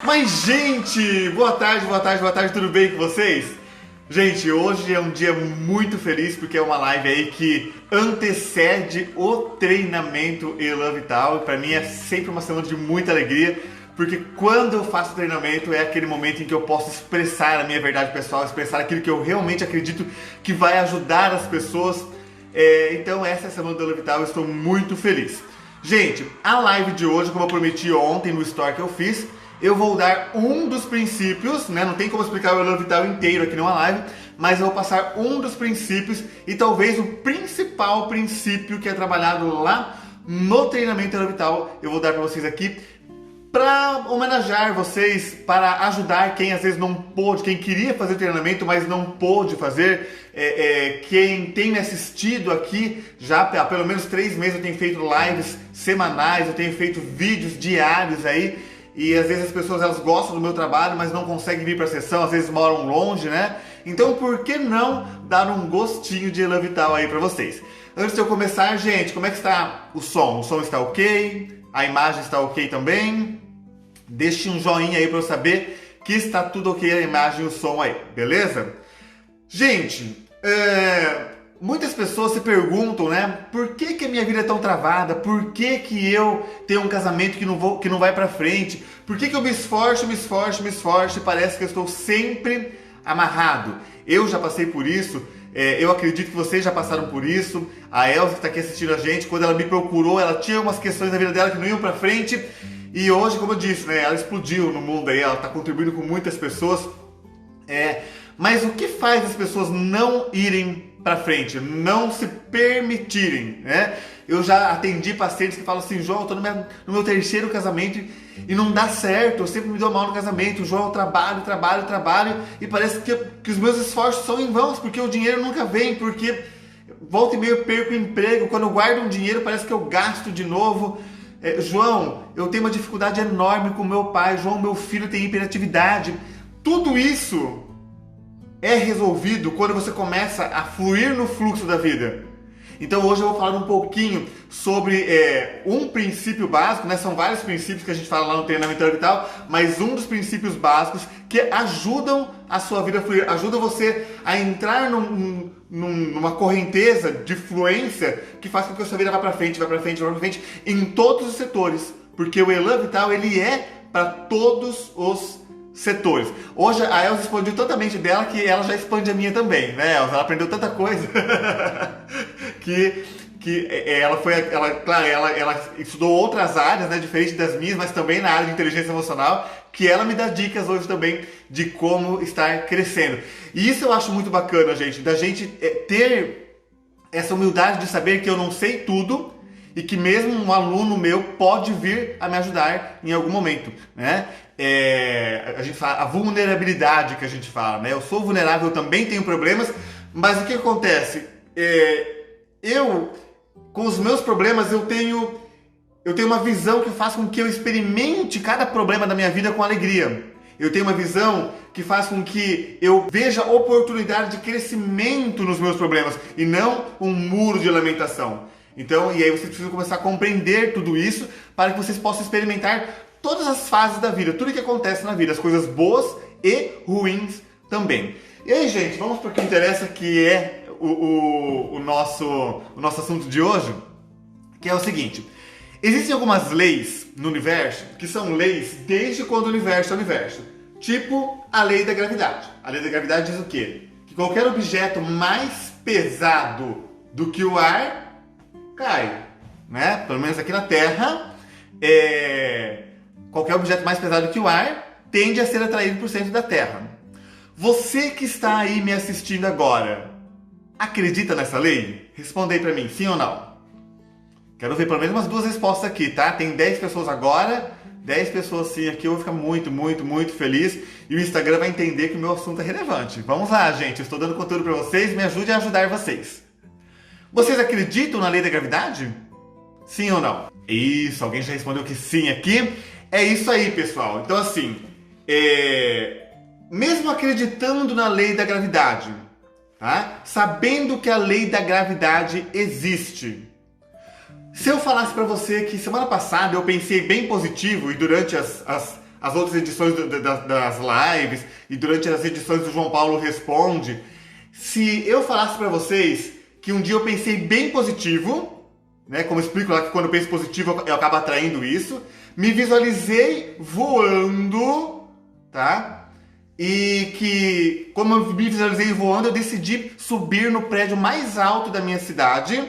Mas, gente, boa tarde, tudo bem com vocês? Gente, hoje é um dia muito feliz porque é uma live aí que antecede o treinamento e Love Tal. Pra mim é sempre uma semana de muita alegria, porque quando eu faço treinamento é aquele momento em que eu posso expressar a minha verdade pessoal, expressar aquilo que eu realmente acredito que vai ajudar as pessoas. Então essa é a semana do Love Tal, eu estou muito feliz. Gente, a live de hoje, como eu prometi ontem no story que eu fiz, eu vou dar um dos princípios, né? Não tem como explicar o Love Tal inteiro aqui numa live, mas eu vou passar um dos princípios e talvez o principal princípio que é trabalhado lá no treinamento Love Tal, eu vou dar para vocês aqui para homenagear vocês, para ajudar quem às vezes não pôde, quem queria fazer treinamento, mas não pôde fazer. Quem tem me assistido aqui já há pelo menos 3 meses, eu tenho feito lives semanais, eu tenho feito vídeos diários aí. E às vezes as pessoas elas gostam do meu trabalho, mas não conseguem vir para a sessão, às vezes moram longe, né? Então por que não dar um gostinho de Love Tal aí para vocês? Antes de eu começar, gente, como é que está o som? O som está ok? A imagem está ok também? Deixe um joinha aí para eu saber que está tudo ok a imagem e o som aí, beleza? Gente, muitas pessoas se perguntam, né? Por que a minha vida é tão travada? Por que eu tenho um casamento que não vai pra frente? Por que eu me esforço e parece que eu estou sempre amarrado? Eu já passei por isso, eu acredito que vocês já passaram por isso. A Elza que está aqui assistindo a gente, quando ela me procurou, ela tinha umas questões na vida dela que não iam pra frente. E hoje, como eu disse, né? Ela explodiu no mundo aí, ela está contribuindo com muitas pessoas. Mas o que faz as pessoas não irem para frente, não se permitirem, né? Eu já atendi pacientes que falam assim: João, eu tô no meu 3º casamento e não dá certo, eu sempre me dou mal no casamento. João, eu trabalho e parece que os meus esforços são em vão, porque o dinheiro nunca vem, porque volta e meia eu perco o emprego, quando eu guardo um dinheiro parece que eu gasto de novo. João, eu tenho uma dificuldade enorme com meu pai. João, meu filho tem hiperatividade. Tudo isso é resolvido quando você começa a fluir no fluxo da vida. Então hoje eu vou falar um pouquinho sobre um princípio básico, né? São vários princípios que a gente fala lá no treinamento e tal, mas um dos princípios básicos que ajudam a sua vida a fluir, ajudam você a entrar numa correnteza de fluência que faz com que a sua vida vá pra frente em todos os setores, porque o Elan Vital ele é para todos os setores. Hoje a Elza expandiu totalmente dela que ela já expande a minha também, né, Elza? Ela aprendeu tanta coisa que ela estudou outras áreas, né, diferente das minhas, mas também na área de inteligência emocional, que ela me dá dicas hoje também de como estar crescendo. E isso eu acho muito bacana, gente, da gente ter essa humildade de saber que eu não sei tudo e que mesmo um aluno meu pode vir a me ajudar em algum momento, né? A gente fala a vulnerabilidade que a gente fala, né? Eu sou vulnerável, eu também tenho problemas, mas o que acontece? Eu, com os meus problemas, eu tenho uma visão que faz com que eu experimente cada problema da minha vida com alegria. Eu tenho uma visão que faz com que eu veja oportunidade de crescimento nos meus problemas e não um muro de lamentação. Então, e aí vocês precisam começar a compreender tudo isso para que vocês possam experimentar todas as fases da vida, tudo que acontece na vida, as coisas boas e ruins também. E aí, gente, vamos para o que interessa, que é o nosso assunto de hoje, que é o seguinte: existem algumas leis no universo que são leis desde quando o universo é o universo. Tipo a lei da gravidade. A lei da gravidade diz o quê? Que qualquer objeto mais pesado do que o ar cai, né? Pelo menos aqui na Terra, qualquer objeto mais pesado que o ar tende a ser atraído para o centro da Terra. Você que está aí me assistindo agora, acredita nessa lei? Responda aí para mim, sim ou não? Quero ver pelo menos umas 2 respostas aqui, tá? Tem 10 pessoas agora, 10 pessoas sim aqui, eu vou ficar muito, muito, muito feliz. E o Instagram vai entender que o meu assunto é relevante. Vamos lá, gente, eu estou dando conteúdo para vocês, me ajude a ajudar vocês. Vocês acreditam na lei da gravidade? Sim ou não? Isso, alguém já respondeu que sim aqui. É isso aí, pessoal. Então, assim, mesmo acreditando na lei da gravidade, tá? Sabendo que a lei da gravidade existe, se eu falasse pra você que semana passada eu pensei bem positivo e durante as as outras edições das lives e durante as edições do João Paulo Responde, se eu falasse para vocês que um dia eu pensei bem positivo, né, como eu explico lá que quando eu penso positivo eu acabo atraindo isso, me visualizei voando, tá? E que, como eu me visualizei voando, eu decidi subir no prédio mais alto da minha cidade,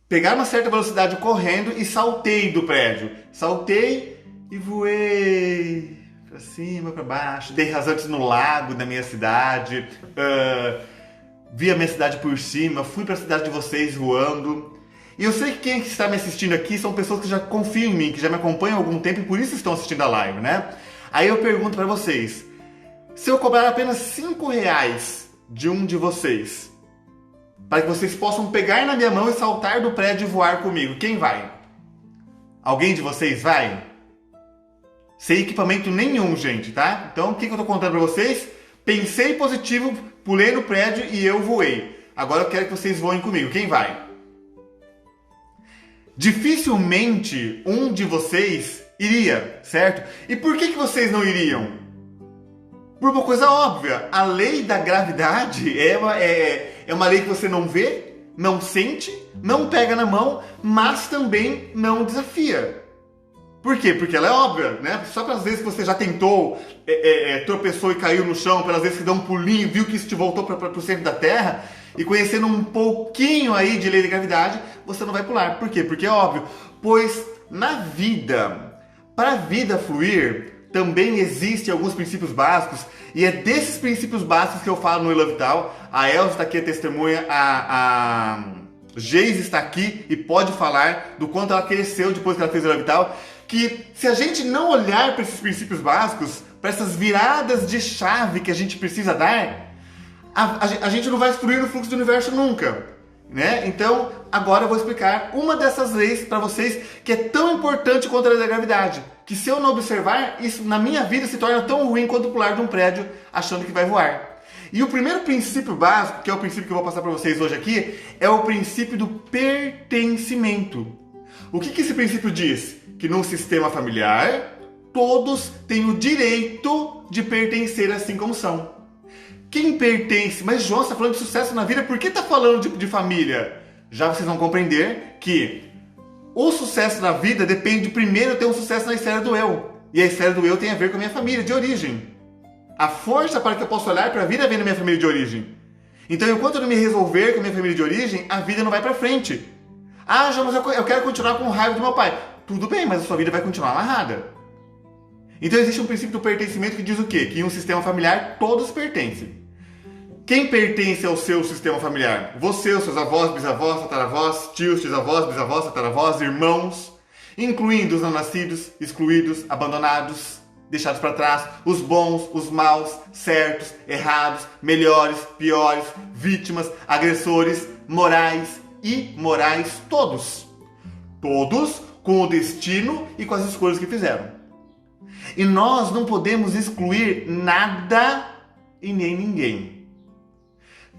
pegar uma certa velocidade correndo e saltei do prédio. Saltei e voei pra cima, pra baixo, dei rasantes no lago da minha cidade, vi a minha cidade por cima, fui pra cidade de vocês voando. E eu sei que quem está me assistindo aqui são pessoas que já confiam em mim, que já me acompanham há algum tempo e por isso estão assistindo a live, né? Aí eu pergunto pra vocês, se eu cobrar apenas R$5 de um de vocês, para que vocês possam pegar na minha mão e saltar do prédio e voar comigo, quem vai? Alguém de vocês vai? Sem equipamento nenhum, gente, tá? Então, o que eu tô contando pra vocês? Pensei positivo, pulei no prédio e eu voei. Agora eu quero que vocês voem comigo. Quem vai? Dificilmente um de vocês iria, certo? E por que vocês não iriam? Por uma coisa óbvia. A lei da gravidade é uma lei que você não vê, não sente, não pega na mão, mas também não desafia. Por quê? Porque ela é óbvia, né? Só pelas vezes que você já tentou, tropeçou e caiu no chão, pelas vezes que deu um pulinho, viu que isso te voltou para o centro da Terra, e conhecendo um pouquinho aí de lei da gravidade, você não vai pular. Por quê? Porque é óbvio. Pois na vida, para a vida fluir, também existem alguns princípios básicos, e é desses princípios básicos que eu falo no I Love Tal. A Elza está aqui, a testemunha, a Geise está aqui e pode falar do quanto ela cresceu depois que ela fez o I Love Tal. Que se a gente não olhar para esses princípios básicos, para essas viradas de chave que a gente precisa dar, a gente não vai fluir no fluxo do universo nunca, né? Então, agora eu vou explicar uma dessas leis para vocês que é tão importante quanto a lei da gravidade, que se eu não observar, isso na minha vida se torna tão ruim quanto pular de um prédio achando que vai voar. E o primeiro princípio básico, que é o princípio que eu vou passar para vocês hoje aqui, é o princípio do pertencimento. O que esse princípio diz? Que num sistema familiar, todos têm o direito de pertencer assim como são. Quem pertence? Mas João, você está falando de sucesso na vida, por que está falando de família? Já vocês vão compreender que o sucesso na vida depende de primeiro ter um sucesso na esfera do eu. E a esfera do eu tem a ver com a minha família de origem. A força para que eu possa olhar para a vida vem da minha família de origem. Então, enquanto eu não me resolver com a minha família de origem, a vida não vai para frente. Ah, João, mas eu quero continuar com raiva do meu pai. Tudo bem, mas a sua vida vai continuar amarrada. Então existe um princípio do pertencimento que diz o quê? Que em um sistema familiar todos pertencem. Quem pertence ao seu sistema familiar? Você, os seus avós, bisavós, tataravós, tios, tisavós, bisavós, tataravós, irmãos, incluindo os não nascidos, excluídos, abandonados, deixados para trás, os bons, os maus, certos, errados, melhores, piores, vítimas, agressores, morais e imorais, todos. Todos com o destino e com as escolhas que fizeram. E nós não podemos excluir nada e nem ninguém.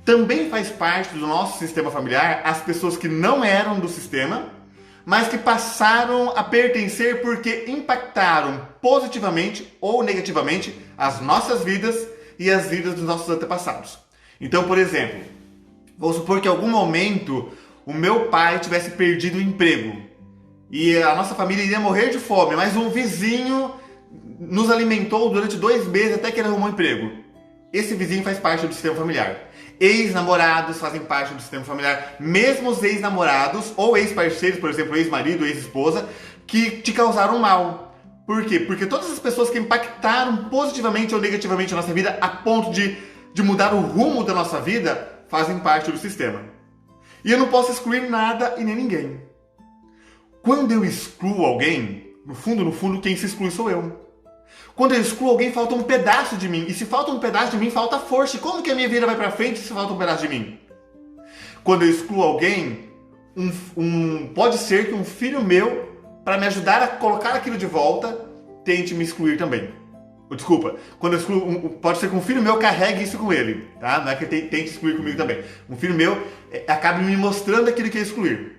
Também faz parte do nosso sistema familiar as pessoas que não eram do sistema, mas que passaram a pertencer porque impactaram positivamente ou negativamente as nossas vidas e as vidas dos nossos antepassados. Então, por exemplo, vamos supor que em algum momento o meu pai tivesse perdido o emprego e a nossa família iria morrer de fome, mas um vizinho nos alimentou durante 2 meses até que ele arrumou um emprego. Esse vizinho faz parte do sistema familiar. Ex-namorados fazem parte do sistema familiar, mesmo os ex-namorados ou ex-parceiros, por exemplo, ex-marido, ex-esposa, que te causaram mal. Por quê? Porque todas as pessoas que impactaram positivamente ou negativamente a nossa vida a ponto de mudar o rumo da nossa vida fazem parte do sistema. E eu não posso excluir nada e nem ninguém. Quando eu excluo alguém, no fundo, quem se exclui sou eu. Quando eu excluo alguém, falta um pedaço de mim. E se falta um pedaço de mim, falta força. E como que a minha vida vai pra frente se falta um pedaço de mim? Quando eu excluo alguém, pode ser que um filho meu, para me ajudar a colocar aquilo de volta, tente me excluir também. Desculpa, quando eu excluo, pode ser que um filho meu carregue isso com ele, tá? Não é que ele tente excluir comigo também. Um filho meu acabe me mostrando aquilo que é excluir.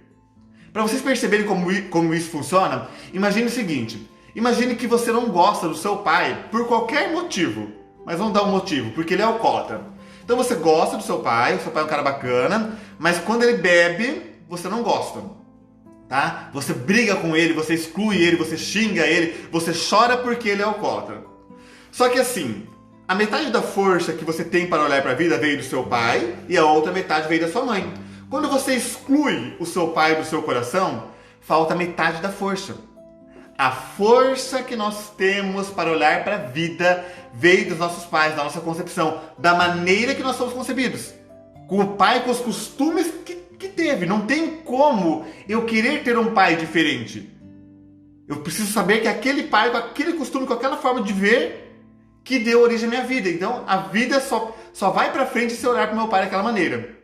Para vocês perceberem como isso funciona, imagine o seguinte: Imagine que você não gosta do seu pai por qualquer motivo. Mas vamos dar um motivo, porque ele é alcoólatra. Então você gosta do seu pai é um cara bacana, mas quando ele bebe, você não gosta. Tá? Você briga com ele, você exclui ele, você xinga ele, você chora porque ele é alcoólatra. Só que assim, a metade da força que você tem para olhar para a vida veio do seu pai e a outra metade veio da sua mãe. Quando você exclui o seu pai do seu coração, falta metade da força. A força que nós temos para olhar para a vida veio dos nossos pais, da nossa concepção, da maneira que nós somos concebidos. Com o pai, com os costumes que teve. Não tem como eu querer ter um pai diferente. Eu preciso saber que aquele pai, com aquele costume, com aquela forma de ver, que deu origem à minha vida. Então a vida só vai para frente se eu olhar para o meu pai daquela maneira.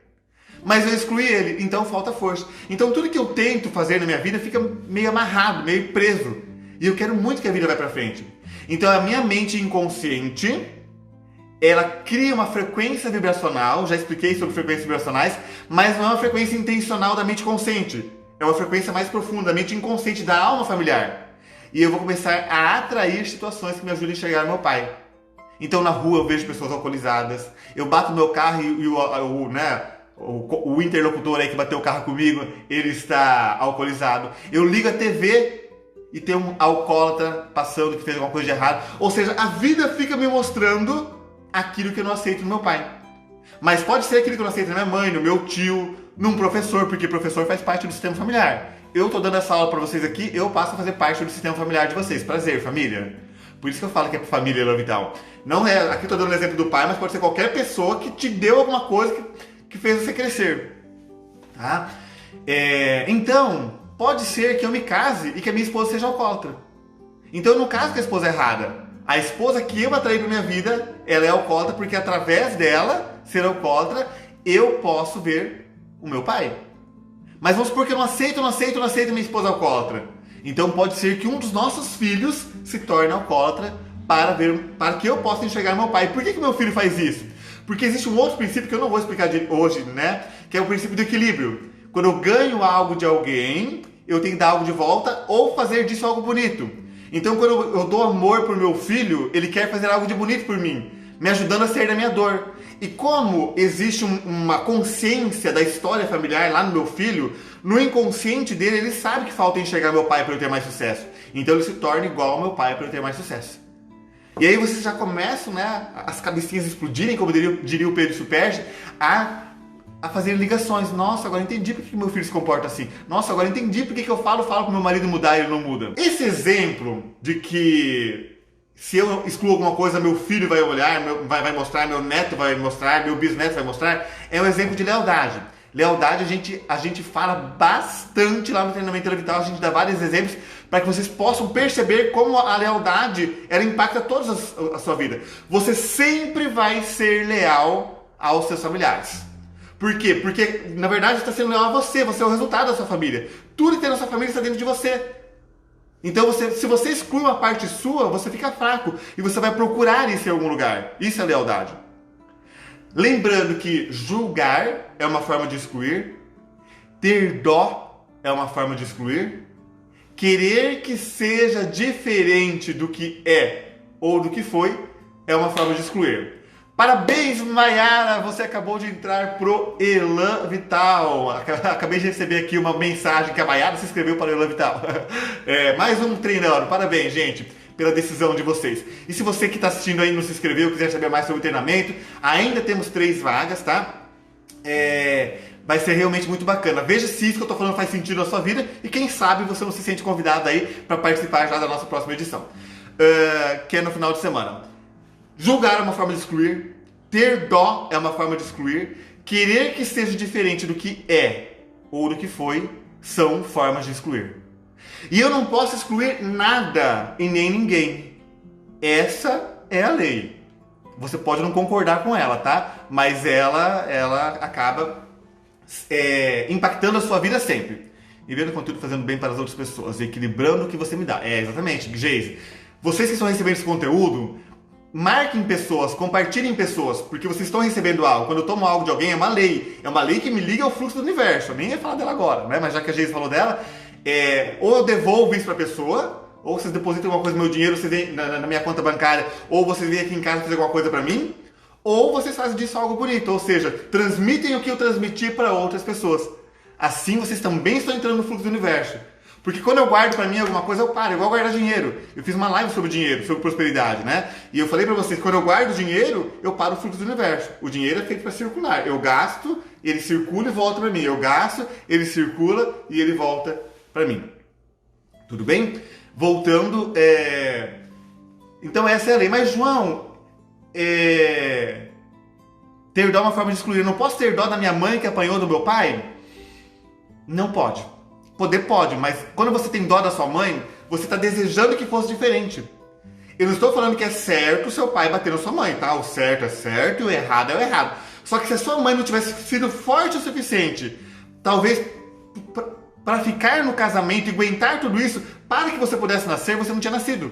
Mas eu excluí ele, então falta força. Então tudo que eu tento fazer na minha vida fica meio amarrado, meio preso. E eu quero muito que a vida vá pra frente. Então a minha mente inconsciente, ela cria uma frequência vibracional, já expliquei sobre frequências vibracionais, mas não é uma frequência intencional da mente consciente. É uma frequência mais profunda, da mente inconsciente, da alma familiar. E eu vou começar a atrair situações que me ajudem a enxergar meu pai. Então na rua eu vejo pessoas alcoolizadas, eu bato no meu carro e o interlocutor aí que bateu o carro comigo, ele está alcoolizado. Eu ligo a TV e tem um alcoólatra passando que fez alguma coisa de errado. Ou seja, a vida fica me mostrando aquilo que eu não aceito no meu pai. Mas pode ser aquilo que eu não aceito na minha mãe, no meu tio, num professor, porque professor faz parte do sistema familiar. Eu tô dando essa aula pra vocês aqui, eu passo a fazer parte do sistema familiar de vocês. Prazer, família. Por isso que eu falo que é família Elan Vital. Não é, aqui eu tô dando o exemplo do pai, mas pode ser qualquer pessoa que te deu alguma coisa que fez você crescer. Tá? Então, pode ser que eu me case e que a minha esposa seja alcoólatra. Então eu não caso com a esposa errada. A esposa que eu atraí pra minha vida, ela é alcoólatra porque através dela, ser alcoólatra, eu posso ver o meu pai. Mas vamos supor que eu não aceito minha esposa alcoólatra. Então pode ser que um dos nossos filhos se torne alcoólatra para que eu possa enxergar meu pai. Por que meu filho faz isso? Porque existe um outro princípio que eu não vou explicar hoje, né? Que é o princípio do equilíbrio. Quando eu ganho algo de alguém, eu tenho que dar algo de volta ou fazer disso algo bonito. Então quando eu dou amor pro meu filho, ele quer fazer algo de bonito por mim, me ajudando a sair da minha dor. E como existe uma consciência da história familiar lá no meu filho, no inconsciente dele ele sabe que falta enxergar meu pai para eu ter mais sucesso. Então ele se torna igual ao meu pai para eu ter mais sucesso. E aí vocês já começam, né, as cabecinhas explodirem, como diria o Pedro Superge, a fazer ligações. Nossa, agora entendi por que meu filho se comporta assim. Nossa, agora entendi por que eu falo pro meu marido mudar e ele não muda. Esse exemplo de que se eu excluo alguma coisa, meu filho vai olhar, vai mostrar, meu neto vai mostrar, meu bisneto vai mostrar, é um exemplo de lealdade. Lealdade a gente fala bastante lá no treinamento Elan Vital, a gente dá vários exemplos para que vocês possam perceber como a lealdade ela impacta toda a sua vida. Você sempre vai ser leal aos seus familiares. Por quê? Porque, na verdade, você está sendo leal a você é o resultado da sua família. Tudo que tem na sua família está dentro de você. Então, se você exclui uma parte sua, você fica fraco. E você vai procurar isso em algum lugar. Isso é lealdade. Lembrando que julgar é uma forma de excluir. Ter dó é uma forma de excluir. Querer que seja diferente do que é ou do que foi é uma forma de excluir. Parabéns, Mayara! Você acabou de entrar pro Elan Vital. Acabei de receber aqui uma mensagem que a Mayara se inscreveu para o Elan Vital. Mais um treinando. Parabéns, gente, pela decisão de vocês. E se você que está assistindo aí não se inscreveu, quiser saber mais sobre o treinamento, ainda temos 3 vagas, tá? Vai ser realmente muito bacana. Veja se isso que eu estou falando faz sentido na sua vida e quem sabe você não se sente convidado aí para participar já da nossa próxima edição, que é no final de semana. Julgar é uma forma de excluir, ter dó é uma forma de excluir, querer que seja diferente do que é ou do que foi são formas de excluir. E eu não posso excluir nada e nem ninguém. Essa é a lei. Você pode não concordar com ela, tá? Mas ela acaba impactando a sua vida sempre. Enviando conteúdo fazendo bem para as outras pessoas, equilibrando o que você me dá. Exatamente, Geise. Vocês que estão recebendo esse conteúdo, marquem pessoas, compartilhem pessoas, porque vocês estão recebendo algo. Quando eu tomo algo de alguém, é uma lei que me liga ao fluxo do universo. Eu nem ia falar dela agora, né? Mas já que a Geise falou dela, ou eu devolvo isso para a pessoa, ou vocês depositam alguma coisa no meu dinheiro, vocês vêm na minha conta bancária, ou vocês vêm aqui em casa fazer alguma coisa pra mim, ou vocês fazem disso algo bonito, ou seja, transmitem o que eu transmiti para outras pessoas. Assim vocês também estão entrando no fluxo do universo. Porque quando eu guardo pra mim alguma coisa, eu paro, igual guardar dinheiro. Eu fiz uma live sobre dinheiro, sobre prosperidade, né? E eu falei pra vocês, quando eu guardo dinheiro, eu paro o fluxo do universo. O dinheiro é feito pra circular. Eu gasto, ele circula e volta pra mim. Eu gasto, ele circula e ele volta pra mim. Tudo bem? Voltando, então essa é a lei. Mas, João, ter dó é uma forma de excluir. Eu não posso ter dó da minha mãe que apanhou do meu pai? Não pode. Poder pode, mas quando você tem dó da sua mãe, você está desejando que fosse diferente. Eu não estou falando que é certo o seu pai bater na sua mãe, tá? O certo é certo e o errado é o errado. Só que se a sua mãe não tivesse sido forte o suficiente, talvez para ficar no casamento e aguentar tudo isso, para que você pudesse nascer, você não tinha nascido.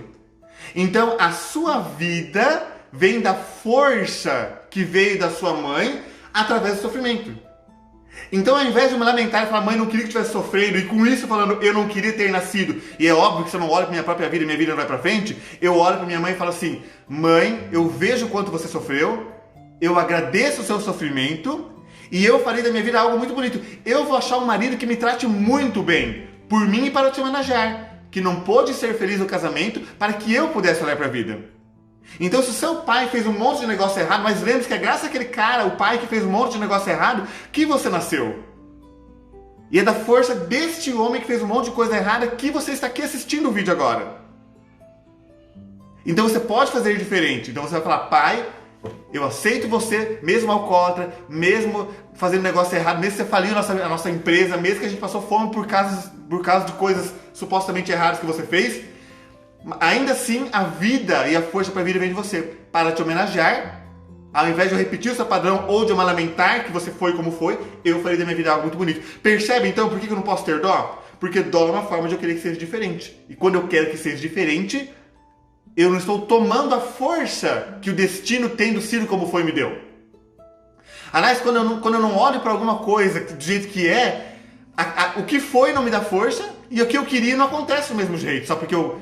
Então a sua vida vem da força que veio da sua mãe através do sofrimento. Então, ao invés de me lamentar e falar, mãe, não queria que tivesse sofrido, e com isso falando, eu não queria ter nascido, e é óbvio que se eu não olho para minha própria vida e minha vida não vai para frente, eu olho para minha mãe e falo assim, mãe, eu vejo o quanto você sofreu, eu agradeço o seu sofrimento, e eu farei da minha vida algo muito bonito. Eu vou achar um marido que me trate muito bem, por mim e para te homenagear, que não pôde ser feliz no casamento, para que eu pudesse olhar para a vida. Então, se o seu pai fez um monte de negócio errado, mas lembre-se que é graças àquele cara, o pai que fez um monte de negócio errado, que você nasceu. E é da força deste homem que fez um monte de coisa errada que você está aqui assistindo o vídeo agora. Então você pode fazer diferente. Então você vai falar, pai, eu aceito você, mesmo alcoólatra, mesmo fazendo negócio errado, mesmo que você faliu a nossa empresa, mesmo que a gente passou fome por causa de coisas supostamente erradas que você fez, ainda assim, a vida e a força para a vida vem de você. Para te homenagear, ao invés de eu repetir o seu padrão ou de eu me lamentar que você foi como foi, eu farei da minha vida algo muito bonito. Percebe então por que eu não posso ter dó? Porque dó é uma forma de eu querer que seja diferente. E quando eu quero que seja diferente, eu não estou tomando a força que o destino tendo sido como foi me deu. Aliás, quando eu não olho para alguma coisa do jeito que é, o que foi não me dá força e o que eu queria não acontece do mesmo jeito. Só porque o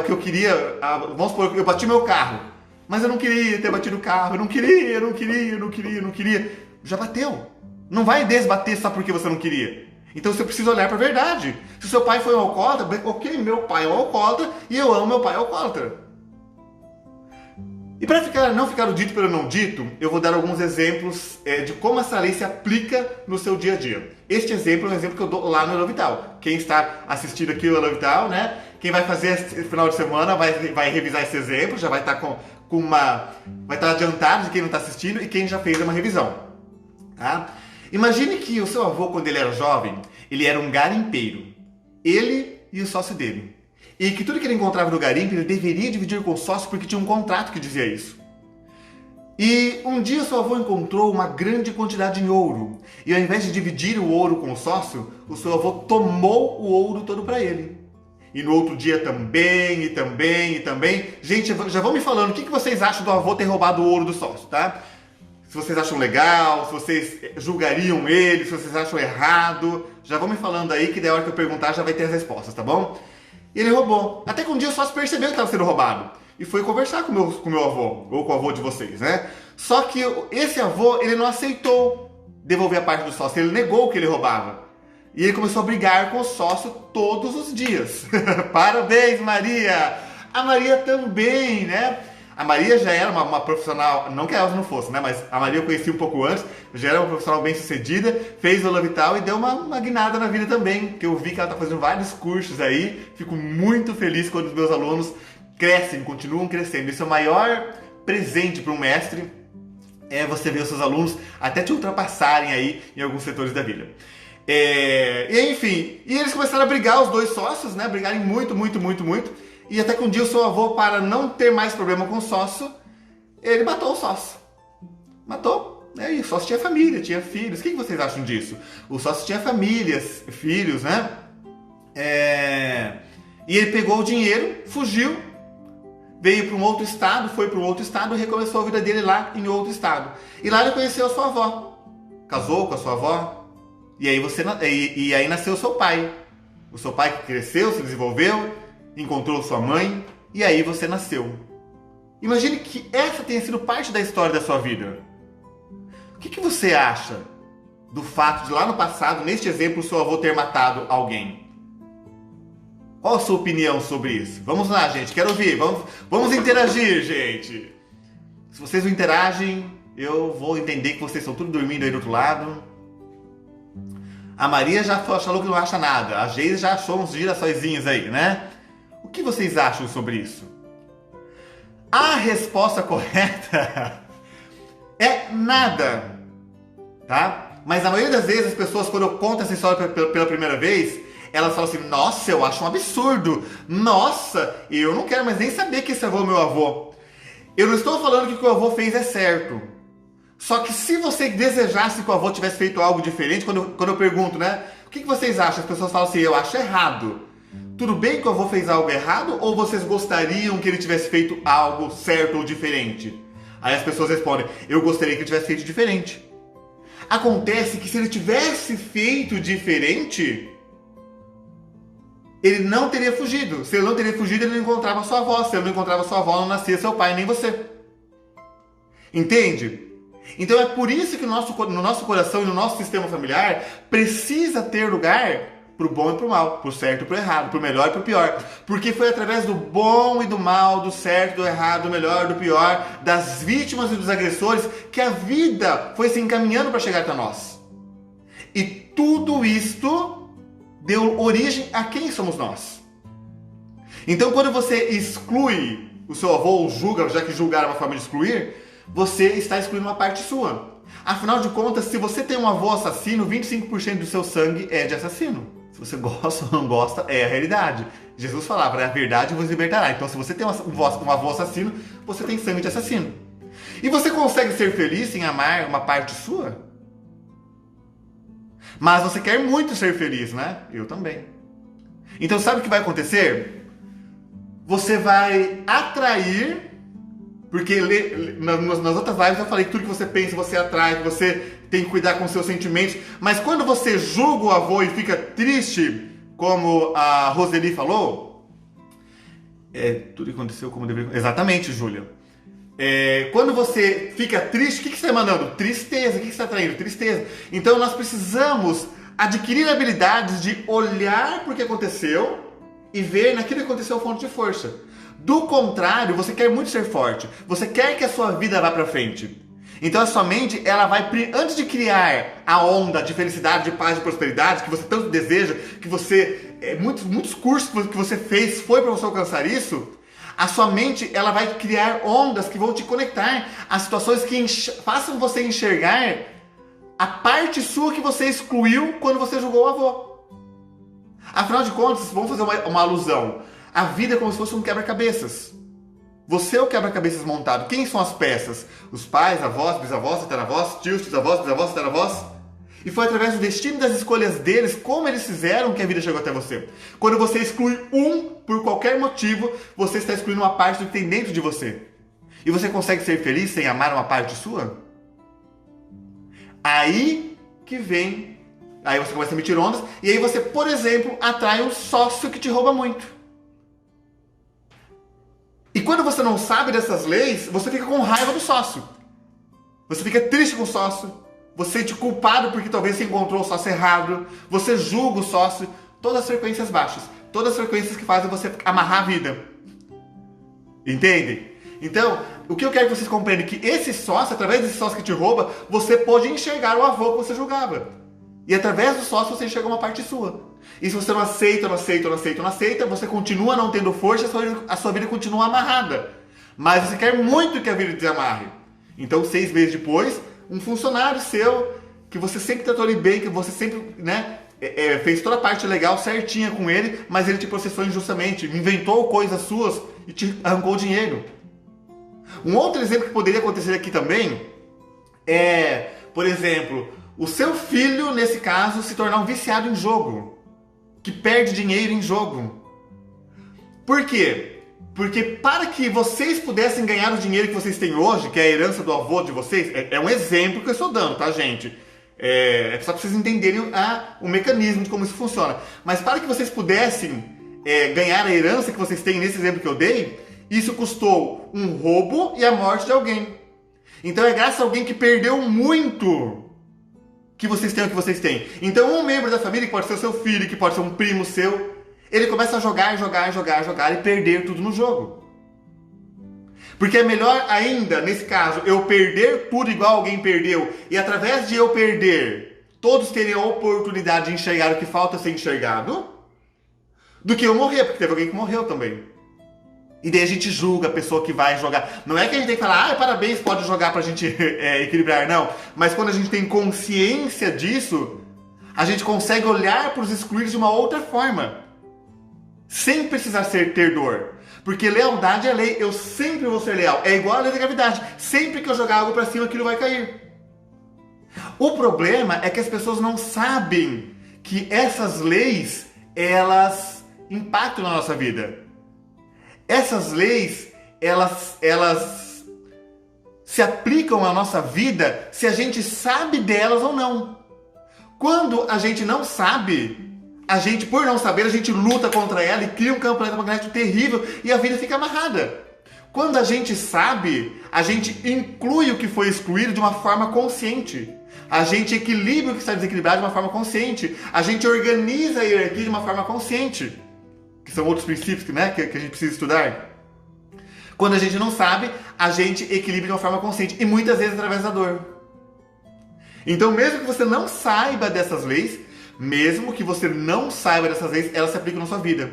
que eu queria, vamos supor, eu bati meu carro, mas eu não queria ter batido o carro, eu não queria. Já bateu. Não vai desbater só porque você não queria. Então você precisa olhar para a verdade. Se o seu pai foi um alcoólatra, ok, meu pai é um alcoólatra e eu amo meu pai alcoólatra. E para não ficar o dito pelo não dito, eu vou dar alguns exemplos de como essa lei se aplica no seu dia a dia. Este exemplo é um exemplo que eu dou lá no Elo Vital. Quem está assistindo aqui o Elo Vital, né? Quem vai fazer esse final de semana vai revisar esse exemplo, já vai estar vai estar adiantado de quem não está assistindo e quem já fez uma revisão. Tá? Imagine que o seu avô, quando ele era jovem, ele era um garimpeiro. Ele e o sócio dele. E que tudo que ele encontrava no garimpo, ele deveria dividir com o sócio porque tinha um contrato que dizia isso. E um dia o seu avô encontrou uma grande quantidade de ouro. E ao invés de dividir o ouro com o sócio, o seu avô tomou o ouro todo para ele. E no outro dia também. Gente, já vão me falando o que vocês acham do avô ter roubado o ouro do sócio, tá? Se vocês acham legal, se vocês julgariam ele, se vocês acham errado. Já vão me falando aí que da hora que eu perguntar já vai ter as respostas, tá bom? Ele roubou. Até que um dia o sócio percebeu que estava sendo roubado. E foi conversar com o meu avô, ou com o avô de vocês, né? Só que esse avô, ele não aceitou devolver a parte do sócio. Ele negou que ele roubava. E ele começou a brigar com o sócio todos os dias. Parabéns, Maria! A Maria também, né? A Maria já era uma profissional, não que ela não fosse, né? Mas a Maria eu conheci um pouco antes, já era uma profissional bem sucedida, fez o Elo Vital e deu uma guinada na vida também, que eu vi que ela está fazendo vários cursos aí. Fico muito feliz quando os meus alunos crescem, continuam crescendo. Isso é o maior presente para um mestre, é você ver os seus alunos até te ultrapassarem aí em alguns setores da vida. E enfim, e eles começaram a brigar, os dois sócios, né? Brigarem muito. E até que um dia o seu avô, para não ter mais problema com o sócio, ele matou o sócio. Matou, né? E o sócio tinha família, tinha filhos. O que vocês acham disso? O sócio tinha famílias, filhos, né? E ele pegou o dinheiro, fugiu, veio para um outro estado, foi para um outro estado e recomeçou a vida dele lá em outro estado. E lá ele conheceu a sua avó. Casou com a sua avó. E aí nasceu o seu pai. O seu pai que cresceu, se desenvolveu. encontrou sua mãe e aí você nasceu. Imagine que essa tenha sido parte da história da sua vida. O que você acha do fato de lá no passado, neste exemplo, seu avô ter matado alguém? Qual a sua opinião sobre isso? Vamos lá, gente, quero ouvir. Vamos interagir, gente. Se vocês não interagem, eu vou entender que vocês estão tudo dormindo aí do outro lado. A Maria já falou que não acha nada. A Geisa já achou uns girassóizinhos aí, né? O que vocês acham sobre isso? A resposta correta é nada, tá? Mas a maioria das vezes as pessoas, quando eu conto essa história pela primeira vez, elas falam assim: nossa, eu acho um absurdo. Nossa, eu não quero mais nem saber que esse avô é meu avô. Eu não estou falando que o que o avô fez é certo. Só que se você desejasse que o avô tivesse feito algo diferente, quando eu pergunto, né? O que vocês acham? As pessoas falam assim: eu acho errado. Tudo bem que o avô fez algo errado ou vocês gostariam que ele tivesse feito algo certo ou diferente? Aí as pessoas respondem: eu gostaria que ele tivesse feito diferente. Acontece que se ele tivesse feito diferente, ele não teria fugido. Se ele não teria fugido, ele não encontrava sua avó. Se ele não encontrava sua avó, não nascia seu pai nem você. Entende? Então é por isso que no nosso coração e no nosso sistema familiar precisa ter lugar pro bom e pro mal, pro certo e pro errado, pro melhor e pro pior. Porque foi através do bom e do mal, do certo, do errado, do melhor e do pior, das vítimas e dos agressores, que a vida foi se encaminhando para chegar até nós. E tudo isto deu origem a quem somos nós. Então quando você exclui o seu avô, ou julga, já que julgar é uma forma de excluir, você está excluindo uma parte sua. Afinal de contas, se você tem um avô assassino, 25% do seu sangue é de assassino. Se você gosta ou não gosta, é a realidade. Jesus falava, né? A verdade vos libertará. Então, se você tem um avô assassino, você tem sangue de assassino. E você consegue ser feliz sem amar uma parte sua? Mas você quer muito ser feliz, né? Eu também. Então, sabe o que vai acontecer? Você vai atrair... Porque nas outras lives eu falei que tudo que você pensa, você atrai, que você tem que cuidar com os seus sentimentos. Mas quando você julga o avô e fica triste, como a Roseli falou, tudo que aconteceu como deveria... Exatamente, Júlia. Quando você fica triste, o que você está mandando? Tristeza. O que você está atraindo? Tristeza. Então nós precisamos adquirir habilidades de olhar para o que aconteceu e ver naquilo que aconteceu fonte de força. Do contrário, você quer muito ser forte. Você quer que a sua vida vá para frente. Então a sua mente, ela vai, antes de criar a onda de felicidade, de paz, de prosperidade, que você tanto deseja, que você, muitos cursos que você fez foi para você alcançar isso, a sua mente, ela vai criar ondas que vão te conectar a situações que façam você enxergar a parte sua que você excluiu quando você julgou o avô. Afinal de contas, vamos fazer uma alusão. A vida é como se fosse um quebra-cabeças. Você é o quebra-cabeças montado. Quem são as peças? Os pais, avós, bisavós, tataravós, tios, tisavós, bisavós, tataravós. E foi através do destino e das escolhas deles, como eles fizeram, que a vida chegou até você. Quando você exclui um por qualquer motivo, você está excluindo uma parte do que tem dentro de você. E você consegue ser feliz sem amar uma parte sua? Aí que vem... Aí você começa a emitir ondas. E aí você, por exemplo, atrai um sócio que te rouba muito. E quando você não sabe dessas leis, você fica com raiva do sócio. Você fica triste com o sócio. Você se sente culpado porque talvez você encontrou o sócio errado. Você julga o sócio. Todas as frequências baixas. Todas as frequências que fazem você amarrar a vida. Entende? Então, o que eu quero que vocês compreendam é que esse sócio, através desse sócio que te rouba, você pode enxergar o avô que você julgava. E através do sócio você enxerga uma parte sua. E se você não aceita, você continua não tendo força, a sua vida continua amarrada. Mas você quer muito que a vida desamarre. Então, 6 meses depois, um funcionário seu, que você sempre tratou ele bem, que você sempre, fez toda a parte legal certinha com ele, mas ele te processou injustamente, inventou coisas suas e te arrancou dinheiro. Um outro exemplo que poderia acontecer aqui também é, por exemplo, o seu filho, nesse caso, se tornar um viciado em jogo. Que perde dinheiro em jogo. Por quê? Porque para que vocês pudessem ganhar o dinheiro que vocês têm hoje, que é a herança do avô de vocês, é um exemplo que eu estou dando, tá, gente? É só para vocês entenderem o mecanismo de como isso funciona. Mas para que vocês pudessem ganhar a herança que vocês têm nesse exemplo que eu dei, isso custou um roubo e a morte de alguém. Então é graças a alguém que perdeu muito que vocês têm o que vocês têm. Então um membro da família, que pode ser o seu filho, que pode ser um primo seu, ele começa a jogar e perder tudo no jogo. Porque é melhor ainda, nesse caso, eu perder tudo igual alguém perdeu, e através de eu perder, todos terem a oportunidade de enxergar o que falta ser enxergado, do que eu morrer, porque teve alguém que morreu também. E daí a gente julga a pessoa que vai jogar. Não é que a gente tem que falar, parabéns, pode jogar pra gente equilibrar, não. Mas quando a gente tem consciência disso, a gente consegue olhar para os excluídos de uma outra forma. Sem precisar ter dor. Porque lealdade é lei, eu sempre vou ser leal. É igual a lei da gravidade. Sempre que eu jogar algo pra cima, aquilo vai cair. O problema é que as pessoas não sabem que essas leis, elas impactam na nossa vida. Essas leis, elas se aplicam à nossa vida se a gente sabe delas ou não. Quando a gente não sabe, por não saber, a gente luta contra ela e cria um campo eletromagnético terrível e a vida fica amarrada. Quando a gente sabe, a gente inclui o que foi excluído de uma forma consciente. A gente equilibra o que está desequilibrado de uma forma consciente. A gente organiza a hierarquia de uma forma consciente. Que são outros princípios que a gente precisa estudar. Quando a gente não sabe, a gente equilibra de uma forma consciente. E muitas vezes através da dor. Então, mesmo que você não saiba dessas leis, elas se aplicam na sua vida.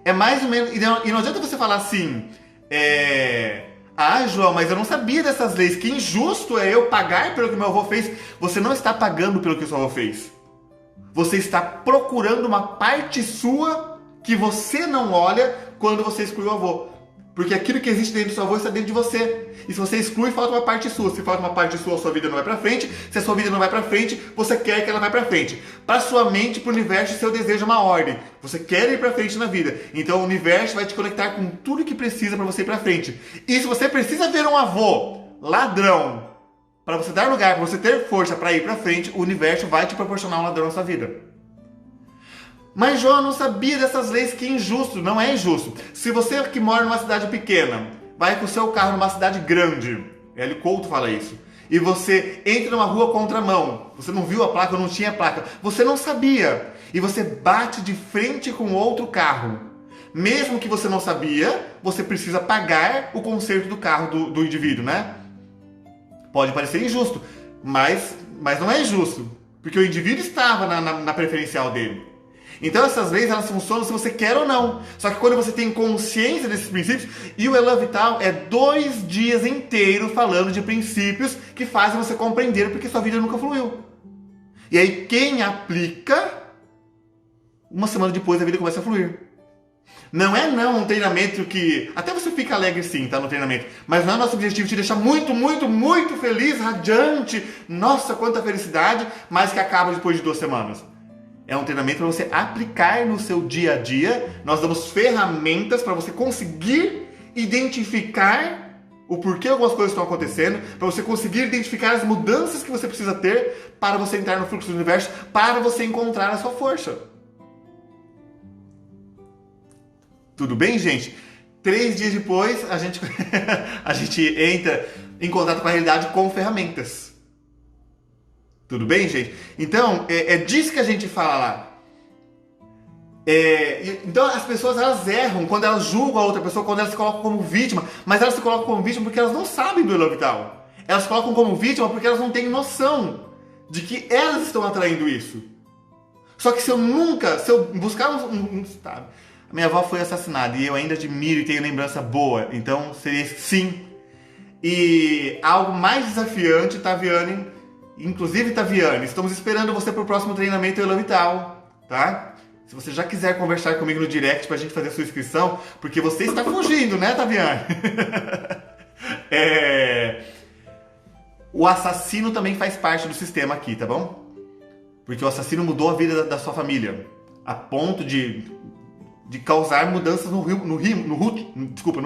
É mais ou menos... E não adianta você falar assim... João, mas eu não sabia dessas leis. Que injusto é eu pagar pelo que meu avô fez. Você não está pagando pelo que o seu avô fez. Você está procurando uma parte sua que você não olha quando você exclui o avô. Porque aquilo que existe dentro do seu avô está dentro de você. E se você exclui, falta uma parte sua. Se falta uma parte sua, a sua vida não vai pra frente. Se a sua vida não vai pra frente, você quer que ela vá pra frente. Para sua mente, para o universo, seu desejo é uma ordem. Você quer ir pra frente na vida. Então o universo vai te conectar com tudo que precisa para você ir pra frente. E se você precisa ver um avô ladrão para você dar lugar, para você ter força para ir pra frente, o universo vai te proporcionar um ladrão na sua vida. Mas João, eu não sabia dessas leis, que injusto. Não é injusto. Se você que mora numa cidade pequena, vai com o seu carro numa cidade grande, Hélio Couto fala isso, e você entra numa rua contramão, você não viu a placa, não tinha placa, você não sabia, e você bate de frente com outro carro. Mesmo que você não sabia, você precisa pagar o conserto do carro do indivíduo, né? Pode parecer injusto, mas não é injusto, porque o indivíduo estava na preferencial dele. Então essas leis, elas funcionam se você quer ou não. Só que quando você tem consciência desses princípios, e o Elan Vital é 2 dias inteiros falando de princípios que fazem você compreender porque sua vida nunca fluiu. E aí quem aplica, uma semana depois a vida começa a fluir. Não é um treinamento que... Até você fica alegre sim, tá, no treinamento. Mas não é nosso objetivo te deixar muito, muito, muito feliz, radiante. Nossa, quanta felicidade, mas que acaba depois de 2 semanas. É um treinamento para você aplicar no seu dia a dia. Nós damos ferramentas para você conseguir identificar o porquê algumas coisas estão acontecendo, para você conseguir identificar as mudanças que você precisa ter para você entrar no fluxo do universo, para você encontrar a sua força. Tudo bem, gente? 3 dias depois, a gente entra em contato com a realidade com ferramentas. Tudo bem, gente? Então, é disso que a gente fala lá. Então, as pessoas, elas erram quando elas julgam a outra pessoa, quando elas se colocam como vítima. Mas elas se colocam como vítima porque elas não sabem do Elan Vital. Elas se colocam como vítima porque elas não têm noção de que elas estão atraindo isso. Só que se eu buscar sabe? A minha avó foi assassinada e eu ainda admiro e tenho lembrança boa. Então, seria sim. E algo mais desafiante, Taviane... Inclusive, Taviane, estamos esperando você para o próximo treinamento Elan Vital, tá? Se você já quiser conversar comigo no direct para a gente fazer a sua inscrição, porque você está fugindo, né, Taviane? O assassino também faz parte do sistema aqui, tá bom? Porque o assassino mudou a vida da sua família, a ponto de causar mudanças no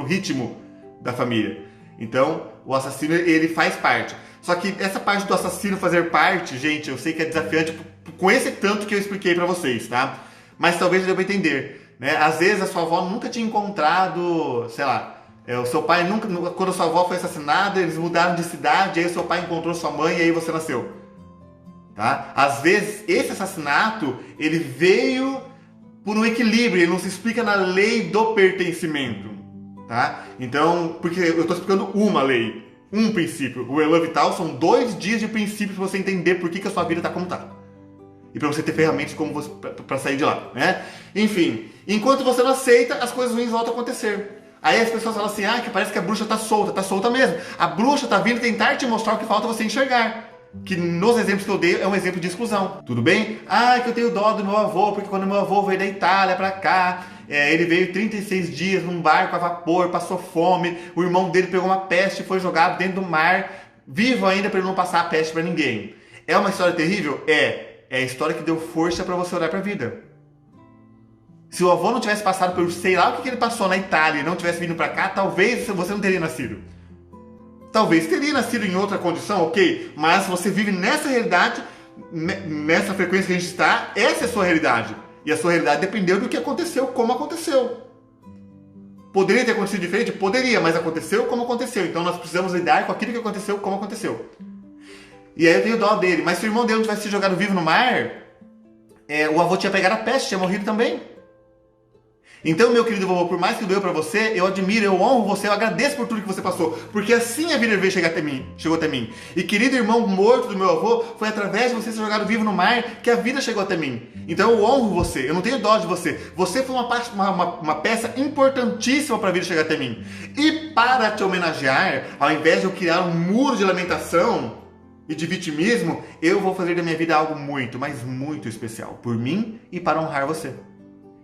ritmo da família. Então, o assassino, ele faz parte. Só que essa parte do assassino fazer parte, gente, eu sei que é desafiante com esse tanto que eu expliquei pra vocês, tá? Mas talvez dê pra entender, né? Às vezes a sua avó nunca tinha encontrado, sei lá, o seu pai nunca, quando a sua avó foi assassinada, eles mudaram de cidade, aí o seu pai encontrou sua mãe e aí você nasceu. Tá? Às vezes esse assassinato, ele veio por um equilíbrio, ele não se explica na lei do pertencimento. Tá? Então, porque eu estou explicando uma lei, um princípio. O Elan Vital são 2 dias de princípios para você entender por que a sua vida está como está. E para você ter ferramentas para sair de lá, né? Enfim, enquanto você não aceita, as coisas ruins voltam a acontecer. Aí as pessoas falam assim, que parece que a bruxa tá solta mesmo. A bruxa tá vindo tentar te mostrar o que falta você enxergar. Que nos exemplos que eu dei é um exemplo de exclusão. Tudo bem? Que eu tenho dó do meu avô, porque quando meu avô veio da Itália pra cá, ele veio 36 dias num barco a vapor, passou fome, o irmão dele pegou uma peste e foi jogado dentro do mar, vivo ainda para ele não passar a peste para ninguém. É uma história terrível? É a história que deu força para você olhar para a vida. Se o avô não tivesse passado por sei lá o que ele passou na Itália e não tivesse vindo para cá, talvez você não teria nascido. Talvez teria nascido em outra condição, ok, mas você vive nessa realidade, nessa frequência que a gente está, essa é a sua realidade. E a sua realidade dependeu do que aconteceu, como aconteceu. Poderia ter acontecido diferente? Poderia, mas aconteceu como aconteceu. Então nós precisamos lidar com aquilo que aconteceu, como aconteceu. E aí eu tenho dó dele. Mas se o irmão dele não tivesse sido jogado vivo no mar, o avô tinha pegado a peste, tinha morrido também. Então, meu querido vovô, por mais que doeu pra você, eu admiro, eu honro você, eu agradeço por tudo que você passou. Porque assim a vida veio chegou até mim. E querido irmão morto do meu avô, foi através de você ser jogado vivo no mar que a vida chegou até mim. Então eu honro você, eu não tenho dó de você. Você foi uma peça importantíssima para a vida chegar até mim. E para te homenagear, ao invés de eu criar um muro de lamentação e de vitimismo, eu vou fazer da minha vida algo muito, mas muito especial. Por mim e para honrar você.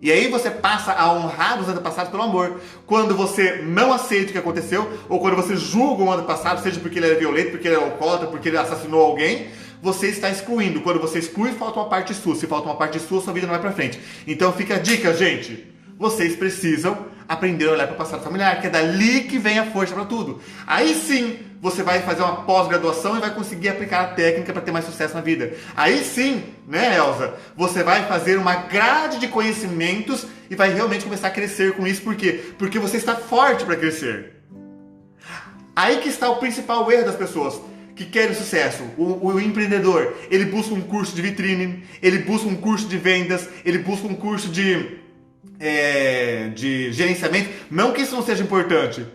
E aí você passa a honrar os antepassados pelo amor. Quando você não aceita o que aconteceu, ou quando você julga um antepassado, seja porque ele era violento, porque ele era alcoólatra, porque ele assassinou alguém, você está excluindo. Quando você exclui, falta uma parte sua. Se falta uma parte sua, sua vida não vai pra frente. Então fica a dica, gente. Vocês precisam aprender a olhar para o passado familiar, que é dali que vem a força para tudo. Aí sim, você vai fazer uma pós-graduação e vai conseguir aplicar a técnica para ter mais sucesso na vida. Aí sim, né, Elza? Você vai fazer uma grade de conhecimentos e vai realmente começar a crescer com isso. Por quê? Porque você está forte para crescer. Aí que está o principal erro das pessoas que querem sucesso. O empreendedor, ele busca um curso de vitrine, ele busca um curso de vendas, ele busca um curso de gerenciamento. Não que isso não seja importante,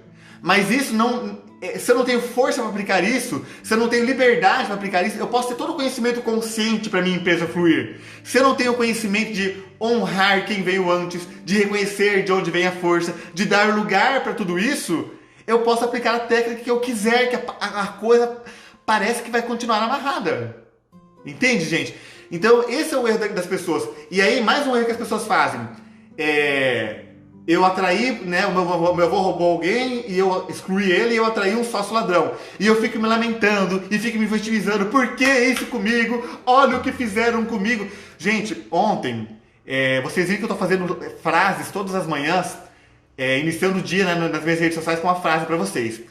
mas isso não... Se eu não tenho força para aplicar isso, se eu não tenho liberdade para aplicar isso, eu posso ter todo o conhecimento consciente para minha empresa fluir. Se eu não tenho o conhecimento de honrar quem veio antes, de reconhecer de onde vem a força, de dar lugar para tudo isso, eu posso aplicar a técnica que eu quiser, que a coisa parece que vai continuar amarrada. Entende, gente? Então, esse é o erro das pessoas. E aí, mais um erro que as pessoas fazem. Eu atraí, né, o meu avô roubou alguém e eu excluí ele e eu atraí um sócio ladrão. E eu fico me lamentando e fico me vitimizando. Por que isso comigo? Olha o que fizeram comigo. Gente, ontem, vocês viram que eu estou fazendo frases todas as manhãs, iniciando o dia, né, nas minhas redes sociais com uma frase para vocês.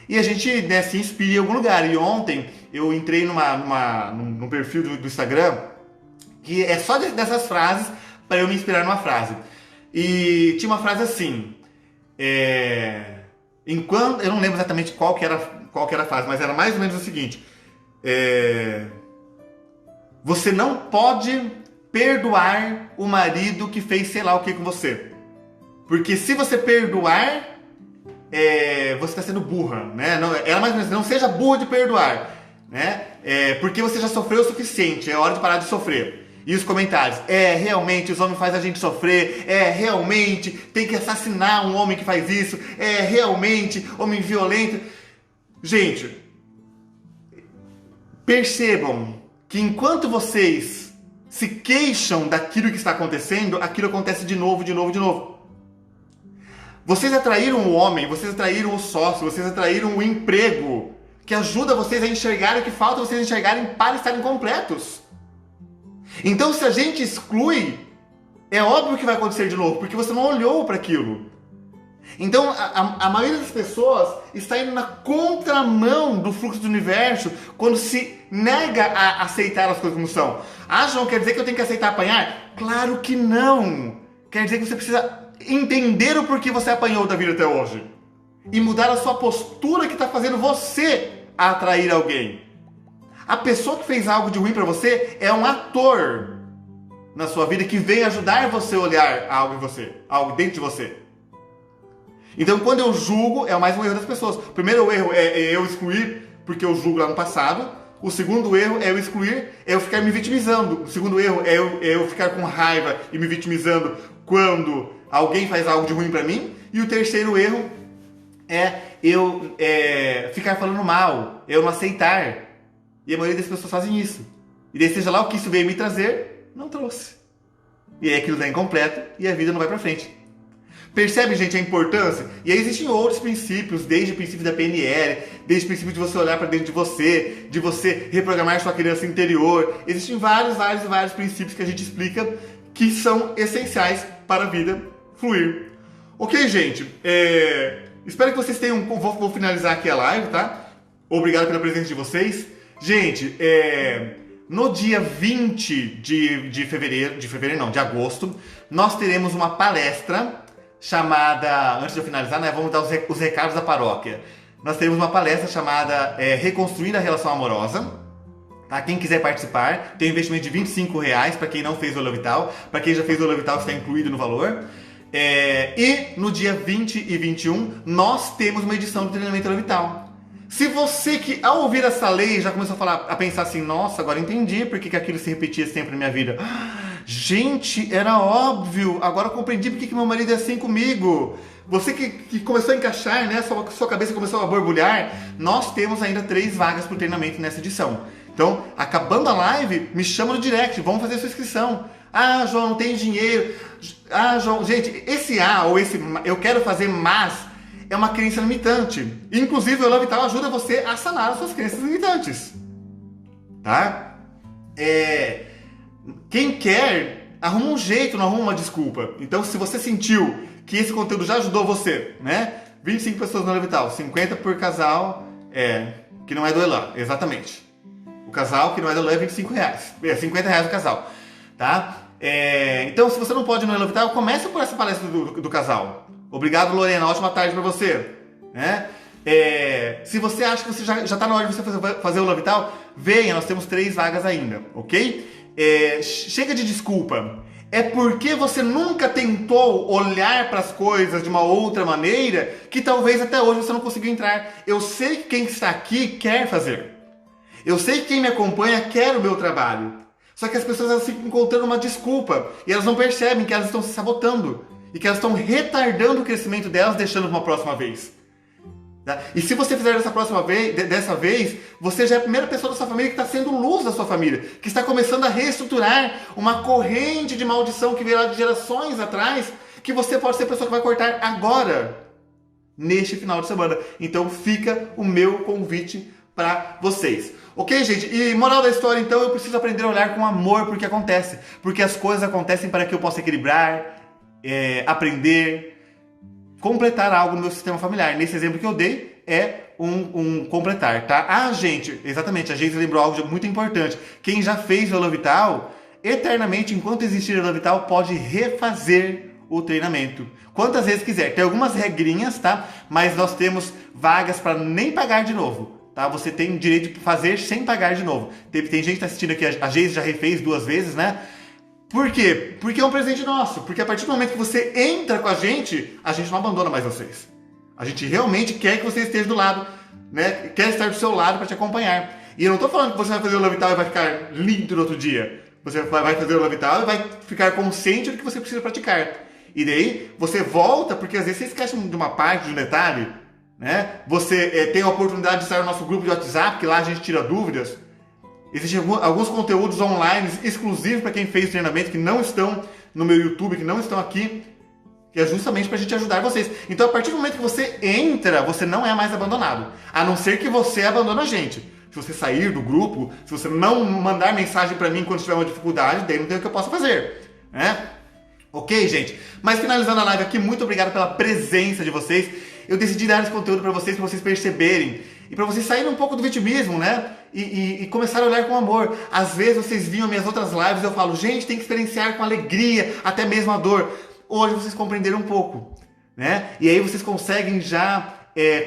E a gente, né, se inspira em algum lugar. E ontem eu entrei num perfil do Instagram que é só dessas frases para eu me inspirar numa frase. E tinha uma frase assim, enquanto, eu não lembro exatamente qual que era a frase, mas era mais ou menos o seguinte, você não pode perdoar o marido que fez sei lá o que com você, porque se você perdoar, você está sendo burra, né? Era mais ou menos, não seja burra de perdoar, né? Porque você já sofreu o suficiente, é hora de parar de sofrer. E os comentários, realmente os homens fazem a gente sofrer, realmente tem que assassinar um homem que faz isso, realmente homem violento. Gente, percebam que enquanto vocês se queixam daquilo que está acontecendo, aquilo acontece de novo, de novo, de novo. Vocês atraíram o homem, vocês atraíram o sócio, vocês atraíram o emprego, que ajuda vocês a enxergarem o que falta vocês enxergarem para estarem completos. Então, se a gente exclui, é óbvio que vai acontecer de novo, porque você não olhou para aquilo. Então, a maioria das pessoas está indo na contramão do fluxo do universo quando se nega a aceitar as coisas como são. João, quer dizer que eu tenho que aceitar apanhar? Claro que não! quer dizer que você precisa entender o porquê você apanhou da vida até hoje. E mudar a sua postura que está fazendo você atrair alguém. A pessoa que fez algo de ruim para você é um ator na sua vida que vem ajudar você a olhar algo em você, algo dentro de você. Então, quando eu julgo, é mais um erro das pessoas. O primeiro erro é eu excluir porque eu julgo lá no passado. O segundo erro é eu excluir, é eu ficar me vitimizando. O segundo erro é eu ficar com raiva e me vitimizando quando alguém faz algo de ruim para mim. E o terceiro erro é eu ficar falando mal, eu não aceitar. E a maioria das pessoas fazem isso. E daí, seja lá o que isso veio me trazer, não trouxe. E aí aquilo está incompleto e a vida não vai para frente. Percebe, gente, a importância? E aí existem outros princípios, desde o princípio da PNL, desde o princípio de você olhar para dentro de você reprogramar sua criança interior. Existem vários princípios que a gente explica que são essenciais para a vida fluir. Ok, gente? Espero que vocês tenham... Vou finalizar aqui a live, tá? Obrigado pela presença de vocês. Gente, no dia 20 de agosto, nós teremos uma palestra chamada, antes de eu finalizar, né, vamos dar os recados da paróquia. Nós teremos uma palestra chamada Reconstruir a Relação Amorosa. Tá? Quem quiser participar, tem um investimento de R$25 para quem não fez o Elo Vital. Para quem já fez o Elo Vital, está incluído no valor. E no dia 20 e 21, nós temos uma edição do treinamento Elo Vital. Se você que, ao ouvir essa lei, já começou a pensar assim, nossa, agora entendi por que aquilo se repetia sempre na minha vida. Gente, era óbvio, agora eu compreendi por que meu marido é assim comigo. Você que começou a encaixar, né, sua cabeça começou a borbulhar, nós temos ainda 3 vagas para o treinamento nessa edição. Então, acabando a live, me chama no direct, vamos fazer sua inscrição. Ah, João, não tem dinheiro. Ah, João, gente, esse ou esse eu quero fazer, mas é uma crença limitante. Inclusive, o Elo Vital ajuda você a sanar as suas crenças limitantes. Tá? Quem quer, arruma um jeito, não arruma uma desculpa. Então, se você sentiu que esse conteúdo já ajudou você, né? 25 pessoas no Elo Vital, 50 por casal, que não é do Elan, exatamente. O casal que não é do Elan é R$25. R$50 o casal, tá? Então, se você não pode ir no Elo Vital, começa por essa palestra do casal. Obrigado, Lorena. Ótima tarde para você. Né? Se você acha que você já está na hora de você fazer o Elo Vital, venha, nós temos 3 vagas ainda, ok? Chega de desculpa. É porque você nunca tentou olhar para as coisas de uma outra maneira que talvez até hoje você não conseguiu entrar. Eu sei que quem está aqui quer fazer. Eu sei que quem me acompanha quer o meu trabalho. Só que as pessoas elas ficam encontrando uma desculpa e elas não percebem que elas estão se sabotando e que elas estão retardando o crescimento delas, deixando para uma próxima vez. Tá? E se você fizer dessa vez, você já é a primeira pessoa da sua família que está sendo luz da sua família, que está começando a reestruturar uma corrente de maldição que veio lá de gerações atrás, que você pode ser a pessoa que vai cortar agora, neste final de semana. Então fica o meu convite para vocês. Ok, gente? E moral da história, então, eu preciso aprender a olhar com amor porque acontece. Porque as coisas acontecem para que eu possa equilibrar, aprender, completar algo no meu sistema familiar. Nesse exemplo que eu dei, é um completar, tá? Ah, gente, exatamente, a gente lembrou algo muito importante. Quem já fez o Elo Vital, eternamente, enquanto existir o Elo Vital, pode refazer o treinamento. Quantas vezes quiser. Tem algumas regrinhas, tá? Mas nós temos vagas para nem pagar de novo. Tá? Você tem o direito de fazer sem pagar de novo. Tem gente que está assistindo aqui, a Geise já refez 2 vezes, né? Por quê? Porque é um presente nosso. Porque a partir do momento que você entra com a gente não abandona mais vocês. A gente realmente quer que você esteja do lado, né? Quer estar do seu lado para te acompanhar. E eu não estou falando que você vai fazer o Elo Vital e vai ficar lindo no outro dia. Você vai fazer o Elo Vital e vai ficar consciente do que você precisa praticar. E daí você volta, porque às vezes você esquece de uma parte, de um detalhe, né? Você tem a oportunidade de estar no nosso grupo de WhatsApp, que lá a gente tira dúvidas. Existem alguns conteúdos online exclusivos para quem fez treinamento, que não estão no meu YouTube, que não estão aqui, que é justamente para a gente ajudar vocês. Então, a partir do momento que você entra, você não é mais abandonado. A não ser que você abandone a gente. Se você sair do grupo, se você não mandar mensagem para mim quando tiver uma dificuldade, daí não tem o que eu possa fazer, né? Ok, gente? Mas finalizando a live aqui, muito obrigado pela presença de vocês. Eu decidi dar esse conteúdo para vocês perceberem e para vocês saírem um pouco do vitimismo, né? E começarem a olhar com amor. Às vezes vocês viam minhas outras lives e eu falo, gente, tem que experienciar com alegria, até mesmo a dor. hoje vocês compreenderam um pouco, né? E aí vocês conseguem já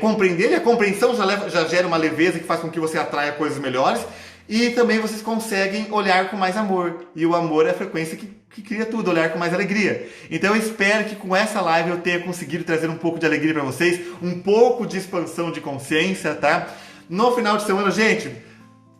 compreender, e a compreensão já gera uma leveza que faz com que você atraia coisas melhores, e também vocês conseguem olhar com mais amor, e o amor é a frequência que cria tudo, olhar com mais alegria. Então eu espero que com essa live eu tenha conseguido trazer um pouco de alegria para vocês, um pouco de expansão de consciência, tá? No final de semana, gente,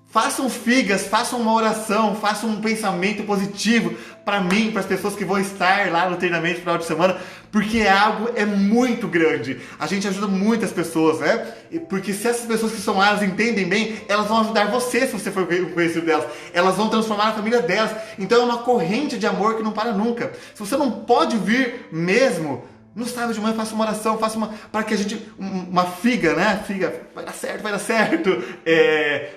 façam figas, façam uma oração, façam um pensamento positivo para mim, para as pessoas que vão estar lá no treinamento no final de semana, porque algo é muito grande. A gente ajuda muitas pessoas, né? Porque se essas pessoas que são lá, elas entendem bem, elas vão ajudar você se você for conhecido delas. Elas vão transformar a família delas. Então é uma corrente de amor que não para nunca. Se você não pode vir mesmo, no sábado de manhã faça uma oração, para que a gente, uma figa, né? Figa, vai dar certo, vai dar certo.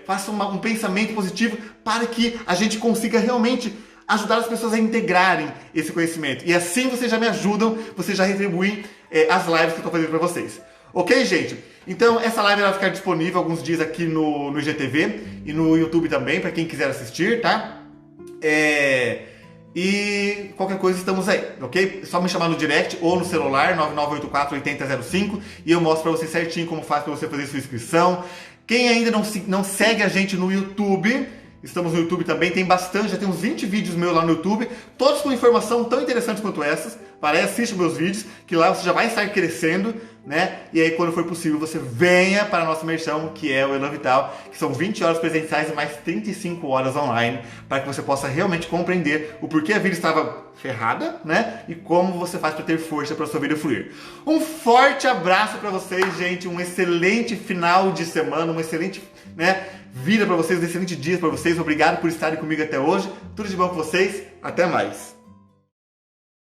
Faça um pensamento positivo para que a gente consiga realmente ajudar as pessoas a integrarem esse conhecimento. E assim vocês já me ajudam, vocês já retribuem as lives que eu estou fazendo para vocês. Ok, gente? Então essa live vai ficar disponível alguns dias aqui no IGTV e no YouTube também, para quem quiser assistir, tá? E qualquer coisa estamos aí, ok? É só me chamar no direct ou no celular, 9984-8005, e eu mostro pra você certinho como faz pra você fazer sua inscrição. Quem ainda não segue a gente no YouTube, estamos no YouTube também, tem bastante, já tem uns 20 vídeos meus lá no YouTube, todos com informação tão interessantes quanto essas. Assiste meus vídeos, que lá você já vai estar crescendo, né? E aí, quando for possível, você venha para a nossa imersão, que é o Elan Vital, que são 20 horas presenciais e mais 35 horas online, para que você possa realmente compreender o porquê a vida estava ferrada, né? E como você faz para ter força para a sua vida fluir. Um forte abraço para vocês, gente, um excelente final de semana, uma excelente, vida para vocês, um excelente dia para vocês. Obrigado por estarem comigo até hoje. Tudo de bom com vocês. Até mais.